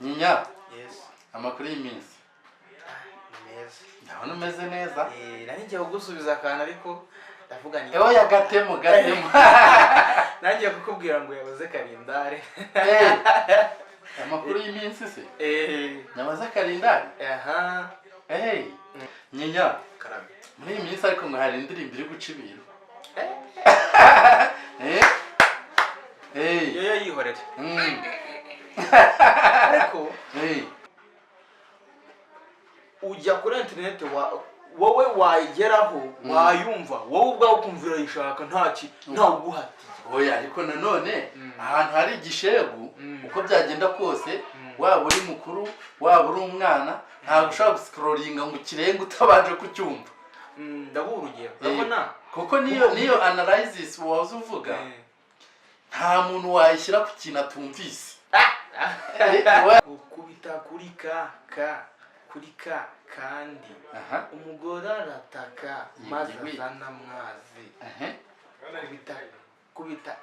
Nyinya, Yes. amakuru y'iminsi. Neza. Ndabona umeze neza. Nanjye kugusubiza akantu ariko ndavuga ni Oya gatemo. Nanjye kukubwira ngo yabuze Karindare. Amakuru y'iminsi se? Nyabaza Karindare? Aha. Nyinya. Karame. Muri iyi minsi ariko ngo hari indirimbo iri guca ibintu. Yo yihorere. Ariko ujya kuri internet wowe wayigeraho wayumva wowe ubwawe ukumvira yishaka nta uguhati. Oya ariko nanone ahantu hari igishegu uko byagenda kose waba uri mukuru waba uri umwana ntabwo ushobora gusikororinga ngo ukirenge utabanje kucyumva. Ndabuha urugero urabona kuko niyo analysis waza uvuga nta muntu wayishyira ku kintu atumvise. Ukubita kuri ka kandi umugore arataka maze azana amazi. Kubita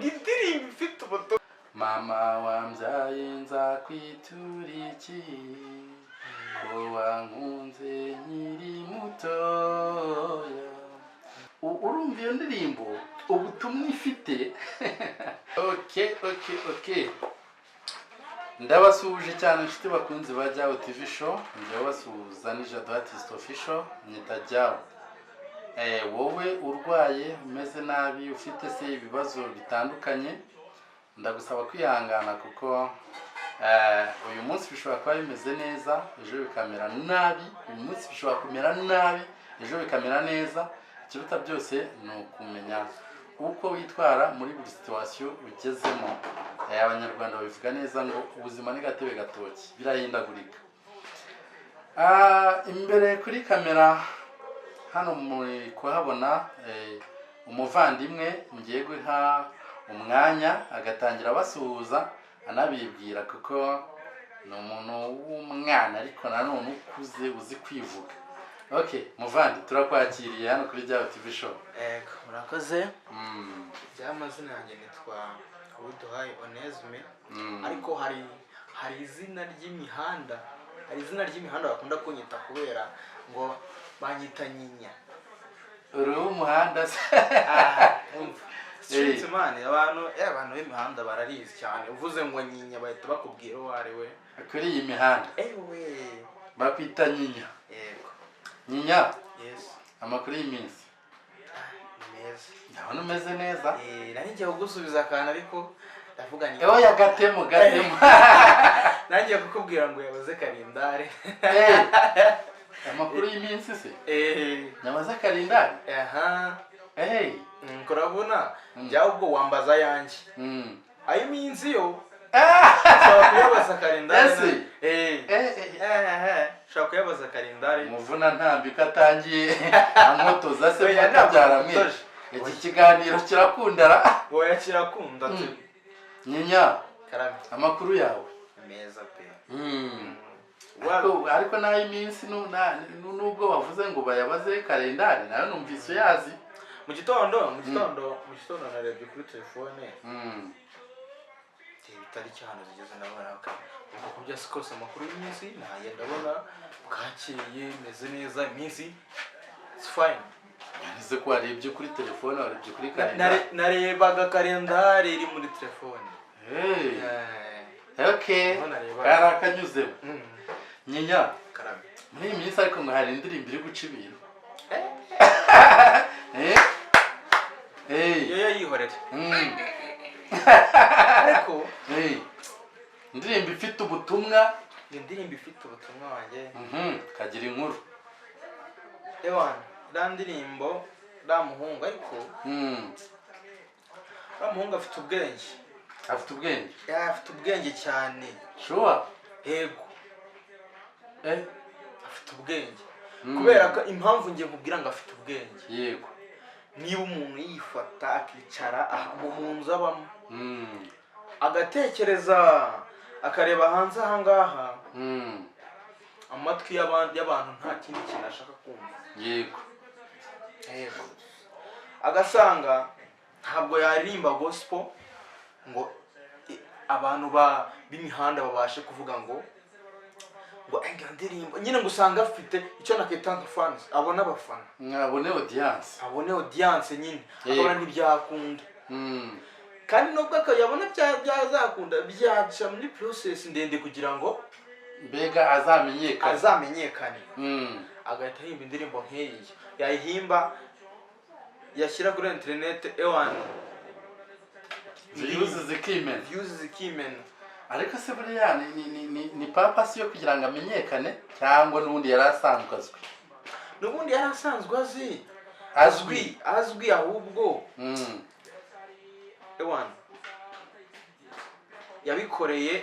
indirimbo ifite ubuto. Mama wambyaye nzakwitura iki ko wankunze nkiri mutoya. Urumva iyo ndirimbo ubutumwa ifite. Okay. Ndabasuhuje cyane inshuti bakunzi ba Jao TV show. Njye basuhuza ni Jado Artist Official nyita Jao. Wowe urwaye umeze nabi ufite se ibibazo bitandukanye ndagusaba kwihangana kuko uyu munsi bishobora kuba bimeze neza ejo bikamera nabi, uyu munsi bishobora kumera nabi ejo bikamera neza. Ikiruta byose ni ukumenya uko witwara muri buri situation ugezemo. Abanyarwanda babivuga neza ngo ubuzima ni gatebe gatoki birahindagurika. Imbere kuri kamera hano muri kuhabona umuvandimwe ngiye guha umwanya agatangira basuhuza anabibwira kuko ni umuntu w'umwana ariko nanone ukuze uzi kwivuga. Okay, muvandi turakwakiriye hano kuri Jao TV show. Murakoze. Amazina yanjye nitwa Uduhaye Onesme. Ariko hari izina ry'imihanda. Hari izina ry'imihanda bakunda kunyita kubera ngo banyita Nyinya. Uri umuhanda se? Street man abantu b'imihanda bararizi cyane. Uvuze ngo Nyinya bahita bakubwira uwo ari we. Kuri iyi mihanda. Bakwita Nyinya. Yego. Nyinya. Yes. Amakuru y'iminsi. Neza. Ndabona umeze neza. Nanjye kugusubiza akantu ariko ndavuga ni oya gatemo. Nanjye kukubwira ngo yabuze Karindare. Amakuru y'iminsi se? Nyabaza Karindare? Aha. Kurabona jya ubwo wambaza yanjye. Ayo minsi yo ushobora kuyabaza Karindare. Ushobora kuyabaza Karindare. Muvuna ntambika atangiye amotoza se bakabyara mwe. Iki kiganiro kirakundara. Oya kirakunda tu. Nyinya. Karame. Amakuru yawe? Meza pe. Ariko nayo iminsi nubwo bavuze ngo bayabaze Karindare nayo numvise yazi. Mu gitondo narebye kuri telefone. Bitari cyane zigeze ndabona uko bya sikose amakuru y'iminsi naye ndabona bwakeye meze neza iminsi it's fine. Nise ko warebye kuri telefone warebye kuri Karindare. Narebaga Karindare iri muri telefone. Okay. Karakanyuze. Nyinya. Karame. Muri iyi minsi ariko ngo hari indirimbo iri guca ibintu. Yo yihorere. Ariko indirimbo ifite ubutumwa. Indirimbo ifite ubutumwa wanjye. Kagira inkuru. Ndirimbo muhungu ariko muhungu afite ubwenge. Afite ubwenge? Afite ubwenge cyane. Sure. Yego. Afite ubwenge. Kubera ko impamvu ngiye kubwira ngo afite ubwenge. Yego. Niba umuntu yifata akicara mu nzu abamo agatekereza akareba hanze ahangaha amatwi y'abantu nta kindi kintu ashaka kumva. Yego. Agasanga ntabwo yaririmba gospel ngo abantu b'imihanda babashe kuvuga ngo iyo ndirimbo nyine ngo usanga afite icyo nakita nka fans, abona abafana, abone audience nyine, akabona ntibyakunda. Kandi nubwo akayabona byazakunda, byaca muri process ndende kugira ngo mbega azamenyekane. Agahita ahimba indirimbo nk'iyi, yayihimba yashyira kuri internet views zikimena. Ariko se buriya ni purpose yo kugira ngo amenyekane cyangwa n'ubundi yari asanzwe azwi? N'ubundi yari asanzwe azwi ahubwo yabikoreye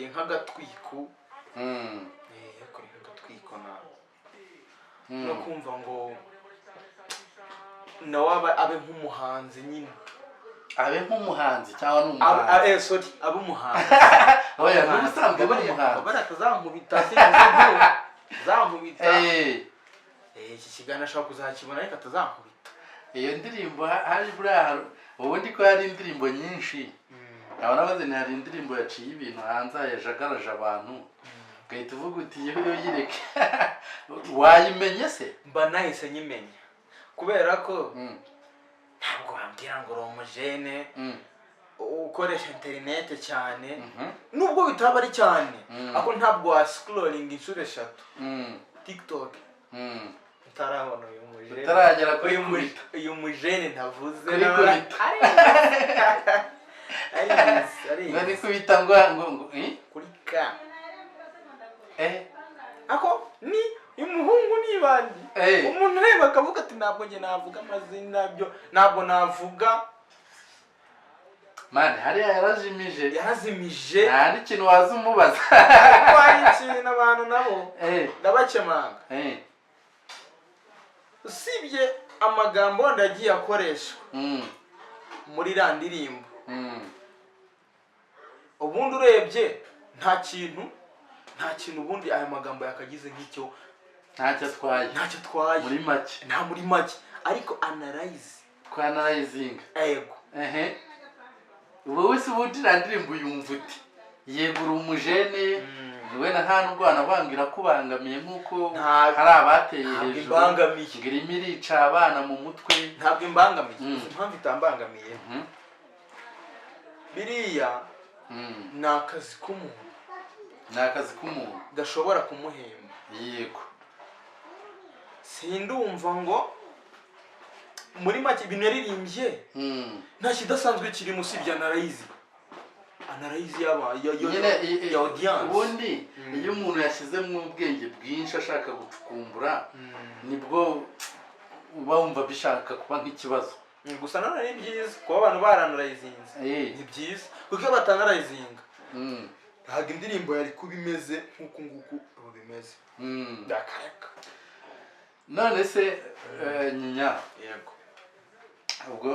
nk'agatwiko. Yabikoreye nk'agatwiko no kumva ngo nawe abe nk'umuhanzi nyine. Abe nk'umuhanzi cyangwa n'umuhanzi? Abe umuhanzi. Oya, n'ubusanzwe ari umuhanzi. Barazankubita zankubita. Iki kiganiro ashobora kuzakibona ariko atazankubita. Iyo ndirimbo hari buriya ubundi ko hari indirimbo nyinshi. Nabaze ni hari indirimbo yaciye ibintu hanze yajagaraje abantu. Gahita uvuga uti iyo yireke. Wayimenye se? Mba nahise nyimenya. Kubera ko ntabwo wambwira ngo uri umujene ukoresha internet cyane, nubwo bitaba ari cyane, ako ntabwo wa scrolling inshuro 3 TikTok utarabona uyu mujene, utaragera kuri uyu mujene ntavuze ari kubita ngo kuri ka ako ni umuhungu nibandi. Umuntu reba akavuga ati ntabwo nge navuga amazina byo, ntabwo navuga mane hariya yarazimije nta n'ikintu waza umubaza. Kwari ikintu abantu nabo ndabakemanga. Usibye amagambo ndagiye akoreshwa muri iriya ndirimbo, ubundi urebye nta kintu ubundi aya magambo yakagize nk'icyo ntacyo atwaye muri make ariko analyzing yego. Wowe se ubundi ndirimbo yumva uti yego uri umujene wenda nta nubwo wanabangira kubangamiye nk'uko hari abateye hejuru ngo irimo irica abana mu mutwe. Ntabwo imbangamiye. Impamvu itambangamiye, biriya ni akazi k'umuntu gashobora kumuhemba. Yego. Sindumva ngo muri make ibintu yaririmbye nta kidasanzwe kirimo usibye analyze ya audience. Ubundi iyo umuntu yashyizemo ubwenge bwinshi ashaka gucukumbura nibwo uba wumva bishaka kuba nk'ikibazo. Gusa none ni byiza kuba abantu baranalizinze, ni byiza kuko iyo batanalizinga ntabwo indirimbo yari kuba imeze nk'uku nguku ubu bimeze. Ndakareka. None se nyinya, yego, ubwo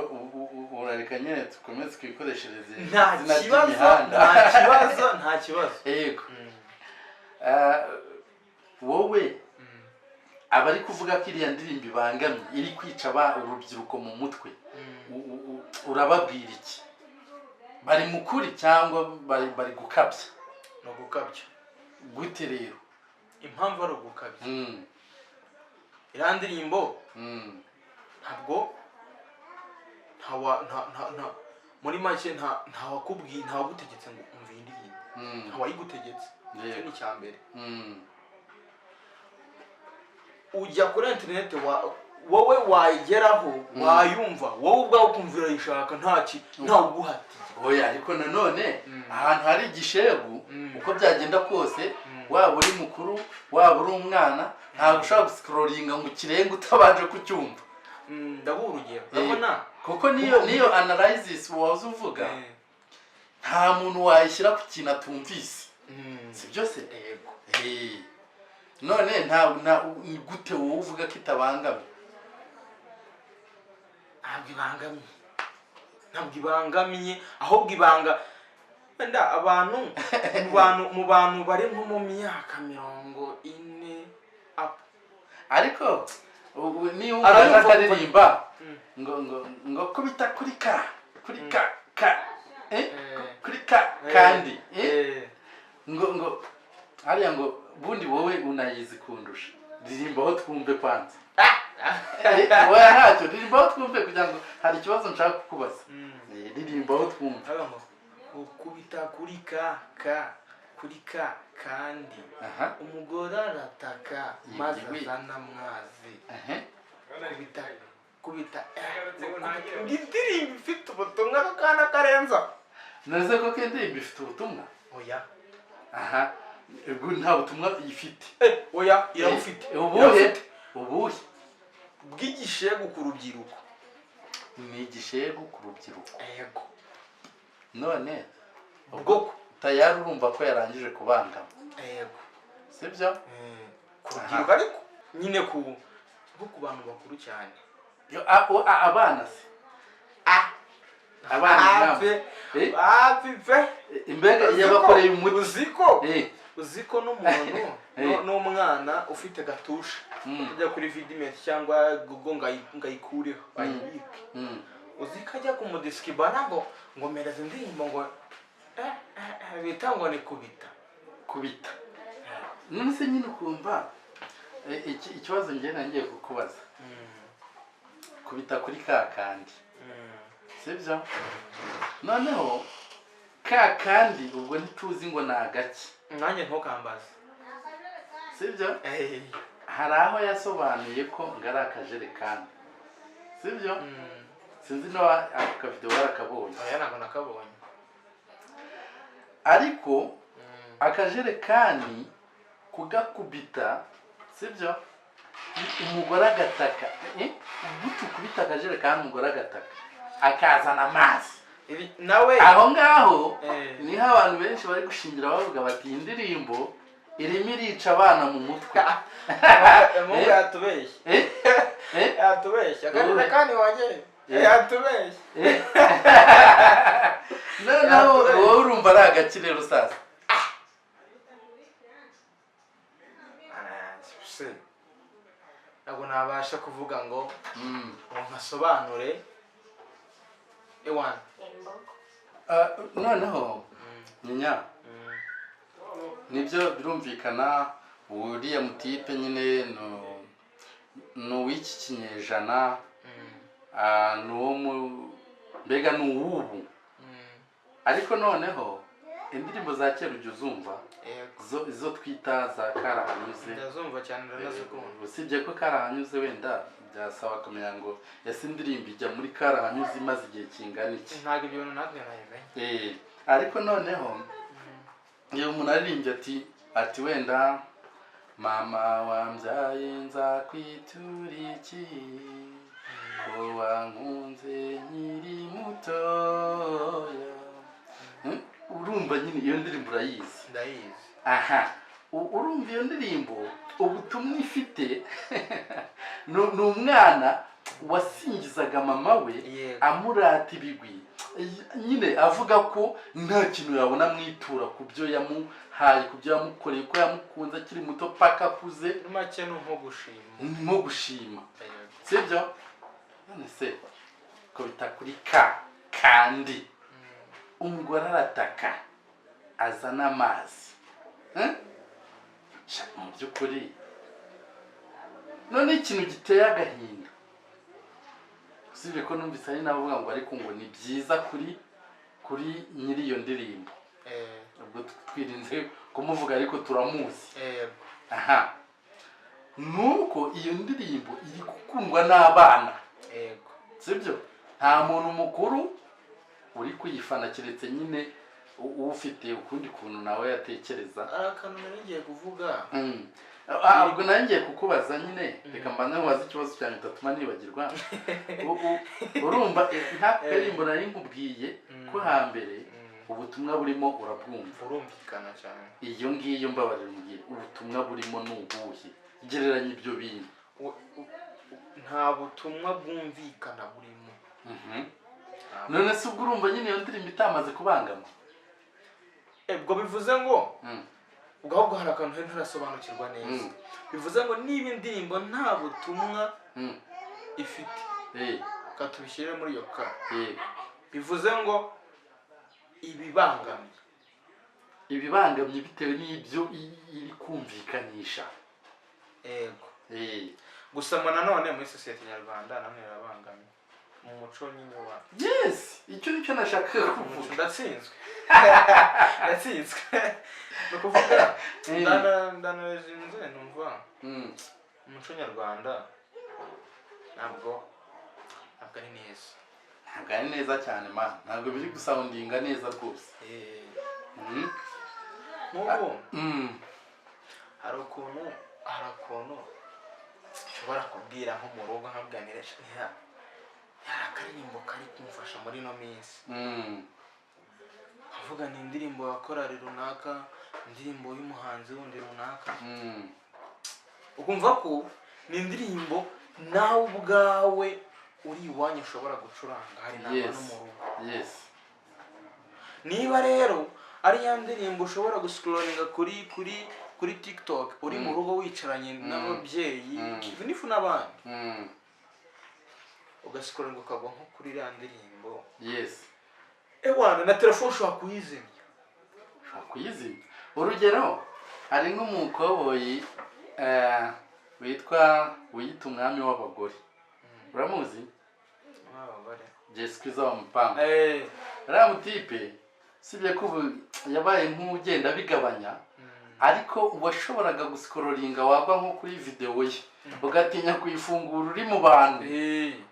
urareka nyine tukomeze kwikoreshereze nta kibazo. Yego. Wowe abari kuvuga ko iriya ndirimbo ibangamye iri kwica urubyiruko mu mutwe, urababwira iki? Bari mukuri cyangwa bari gukabya? No gukabya. Gute rero? Impamvu ari ugukabya. Iriya ndirimbo ntabwo muri make nta wakubwiye, nta wagutegetse ngo umve indirimbo, nta wayigutegetse. Icyo ni icya mbere. Ujya kuri internet wowe wayigeraho wayumva, wowe ubwawe ukumvira yishaka nta uguhatiye. Oya, ariko nanone ahantu hari igishegu uko byagenda kose, waba uri mukuru waba uri umwana, ntabwo ushobora gusikororinga ngo ukirenge utabanje kucyumva. Ndabuha urugero, urabona kuko niyo analysis waza uvuga, nta muntu wayishyira ku kintu atumvise. Si byose? Yego. None gute wowe uvuga ko itabangamiye? Ntabwo ibangamiye, ahubwo ibanga wenda abantu mu bantu bari nko mu myaka 40 up. Ariko niyo umwana akaririmba ngo kubita kuri ka kuri kandi ngo hariya ngo bundi wowe unayizi kundusha ririmbaho twumve kwanza wowe ntacyo ririmbaho twumve kugira ngo hari ikibazo nshaka kukubaza ririmbaho twumve ukubita kuri kuri kandi umugore arataka maze azana amazi kubita indirimbo ifite ubutumwa kakana karenza naze ko indirimbo ifite ubutumwa oya ubwo nta butumwa ifite oya irabufite ubuhe bw'igishegu ku rubyiruko ni igishegu ku rubyiruko yego none ubwo tayari urumva ko yarangije kubangama yego sibyo ku rubyiruko ariko nyine ku bantu bakuru cyane abana se abana imbega yabakoreye umuti uziko n'umuntu n'umwana ufite gatusha ujya kuri vidimenti cyangwa Google ngayikureho bayibike uziko ajya kumudiskribana ngo mereza indirimbo ngo bita ngo ni kubita none se nyine ukumva ikibazo njye nangiye kukubaza kubita kuri kandi sibyo noneho kandi ubwo ntituzi ngo ni agaki nanjye ntukambaze sibyo hari aho yasobanuye ko ngo ari akajerekani sibyo sinzi niba ako kavidewo warakabonye oya ntabwo nakabonye ariko akajerekani kugakubita sibyo umugore agataka gute ukubita akajerekani umugore agataka akazana amazi nawe aho ngaho niho abantu benshi bari gushingira bavuga bati iyi ndirimbo irimo irica abana mu mutwe mungu yatubeshye yatubeshye akajerekani wanjye yatubeshye noneho wowe urumva ari agakire rusasa ntabwo nabasha kuvuga ngo nkasobanure ewana noneho nyinya nibyo birumvikana uriya mutipe nyine ni uw'iki kinyejana ni uwo mbega ni uw'ubu ariko noneho indirimbo za kera ujya uzumva izo twita za karahanyuze ndazumva cyane ndazikunda usibye ko karahanyuze wenda byasaba kumenya ngo ese indirimbo ijya muri karahanyuze imaze igihe kingana iki ntabwo ibyo bintu natwe nabimenye ariko noneho iyo umuntu aririmbye ati wenda mama wambyaye nzakwitura iki ko wankunze nkiri mutoya urumva nyine iyo ndirimbo urayizi ndayizi urumva iyo ndirimbo ubutumwa ifite ni umwana wasingizaga mama we amurata ibigwi nyine avuga ko nta kintu yabona mwitura ku byo yamuhaye ku byo yamukoreye ko yamukunze akiri muto paka akuze make ni nko gushima sibyo none se ko bita kuri kandi umugore arataka azana amazi mu by'ukuri none ikintu giteye agahinda usibye ko numvise ari navuga ngo ariko ngo ni byiza kuri nyiri iyo ndirimbo ubwo twirinze kumuvuga ariko turamuzi nuko iyo ndirimbo iri gukundwa n'abana sibyo nta muntu mukuru uri kuyifana keretse nyine ufite ukundi kuntu nawe yatekereza akantu ngiye kuvuga ubwo nawe ngiye kukubaza nyine reka mbanze nkubaze ikibazo cyanjye utatuma nibagirwa urumva nta karimbo nari nkubwiye ko hambere ubutumwa burimo urumvikana cyane iyo ngiyo mbabarira umbwire ubutumwa burimo ni ubuhe gereranya ibyo bintu nta butumwa bwumvikana burimo none se ubwo urumva nyine iyo ndirimbo itamaze kubangama ubwo bivuze ngo ubwo ahubwo hari akantu henshi ntarasobanukirwa neza bivuze ngo niba indirimbo nta butumwa ifite katubishyire muri iyo ka bivuze ngo ibibangamye bitewe n'ibyo iri kumvikanisha. Yego. Gusama nanone muri society nyarwanda namwe birabangamye mu muco nyine wa. Yes, icyo nicyo nashaka kuvuga. Ndatsinzwe. No kuvuga ndanazinze numva. Umuco nyarwanda ntabwo ari neza. Ntabwo ari neza cyane man. Ntabwo biri gusoundinga neza rwose. Nk'ubu hari ukuntu ushobora kubwira nko mu rugo nkabwanisha hari akaririmbo kari kumfasha muri ino minsi. Avuga ni indirimbo ya korali runaka, indirimbo y'umuhanzi wundi runaka. Ukumva ko ni indirimbo nawe ubwawe uri iwanyu ushobora gucuranga hari n'abantu mu rugo. Yes. Niba rero ari ya ndirimbo ushobora guscrollinga kuri TikTok uri mu rugo wicaranye n'ababyeyi nifu n'abandi. Ugascrollinga ukagwa nko kuri ya ndirimbo. Yes. Ewana na telefone ushobora kuyizimya. Urugero hari nk'umukoboyi witwa umwami w'abagore. Uramuzi? W'abagore. Jessica wa Mupanga. Uriya mutipe sibye ko yabaye nk'ugenda bigabanya ariko washoboraga guscrollinga wagwa nko kuri video ye ugatinya kuyifungura uri mu bantu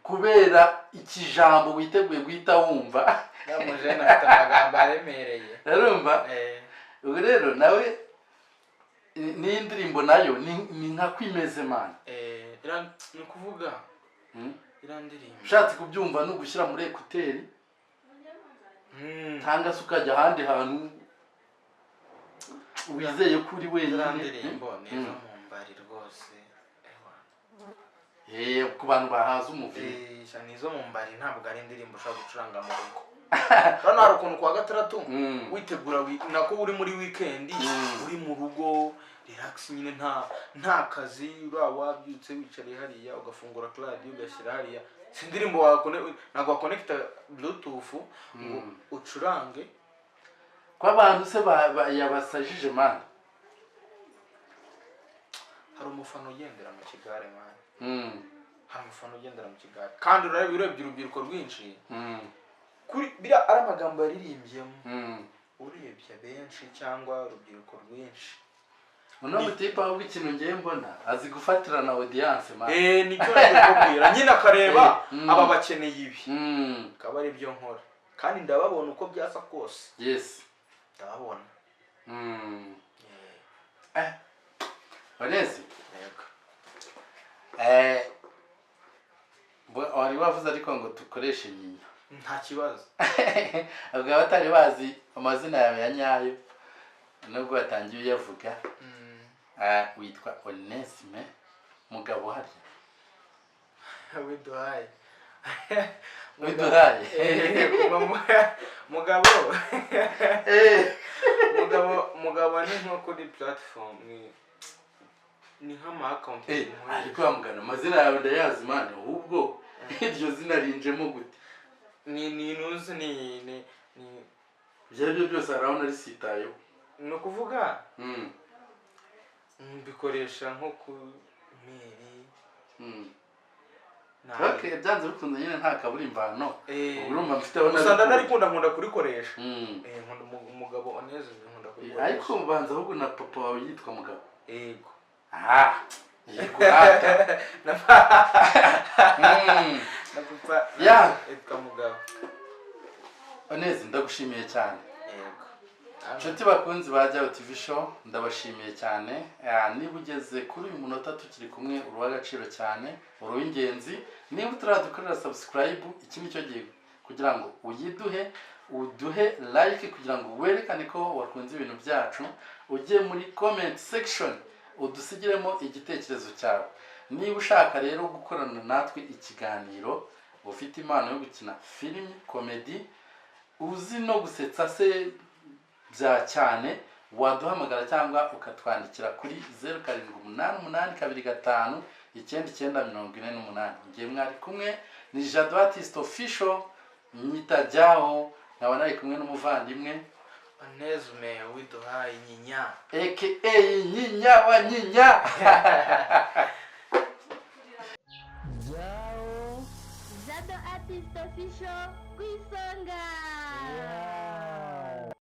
kubera ikijambo witeguye guhita wumva. Namujena afite amagambo aremereye. Urumva? Ubwo rero nawe ni indirimbo nayo ni nka kwimeze man. Ni kuvuga irandirimbo. Ushatse kubyumva no gushyira muri ekuteri. Tanga ukajya ahandi hantu wizeye kuri wenyine. Irandirimbo nizo mu mbari rwose. Ku bantu bahaza umuviri. Nizo mu mbari ntabwo ari indirimbo ushobora gucuranga mu rugo. Hano hari ukuntu kwa gatandatu witegura nako uri muri weekend uri mu rugo relax nyine nta kazi wabyutse wicariye hariya ugafungura radio ugashyira hariya. Sindirimbo ntabwo connecta bluetooth ngo ucurange kwa bantu se yabasajije man. Hari umufano ugendera mu kigare man. Hari umufano ugendera mu kigare kandi urebye urubyiruko rwinshi kuri bira ari amagambo yaririmbyemo. Urebye benshi cyangwa urubyiruko rwinshi uno mutipa aho ikintu ngiye mbona azi gufatira na audience man. Nicyo nakubwira nyine akareba aba bakeneye ibi kaba ari byo nkora kandi ndababona uko byasa kose. Yes, ndababona. Vanessa. Wari wavuze ariko ngo tukoreshe nyinya. Nta kibazo. Ubwo batari bazi amazina yawe ya nyayo nubwo watangiye uyavuga. Witwa Onesime Mugabo hari. Widuhaye. Mugabo ni nko kuri platform ni nk'ama account. Ariko amugana amazina yawe ndayazi man ahubwo iryo zina rinjemo gute? Ni nuzi ni byabyo byose arabona risitayo. No kuvuga mbikoresha nko ku mail. Okay, byanze bikunze nyine nta kaburi imvano. Urumva mfiteho na Usanda nkunda kurikoresha. Umugabo oneze nkunda kurikoresha. Ariko mbanza ahubwo na papa wawe yitwa Mugabo. Yego. Yego hata. Na papa yitwa Mugabo. Oneze ndagushimiye cyane. Yego. Nshuti bakunzi ba Jao TV show ndabashimiye cyane. Niba ugeze kuri uyu munota tukiri kumwe uruwagaciro cyane, uruwingenzi. Niba utaradukorera subscribe iki nicyo gihe kugira ngo uduhe like kugira ngo werekane ko wakunze ibintu byacu. Ujye muri comment section udusigiremo igitekerezo cyawe. Niba ushaka rero gukorana natwe ikiganiro, ufite impano yo gukina film comedy, uzi no gusetsa se bya cyane, waduhamagara cyangwa ukatwandikira kuri 0788259948. Ngiye mwari kumwe ni Jado Artist Official, nyita Jao nkaba nari kumwe n'umuvandimwe Onesme Widuhaye Nyinya aka Nyinya wa Nyinya. Jado Artist Official ku isonga.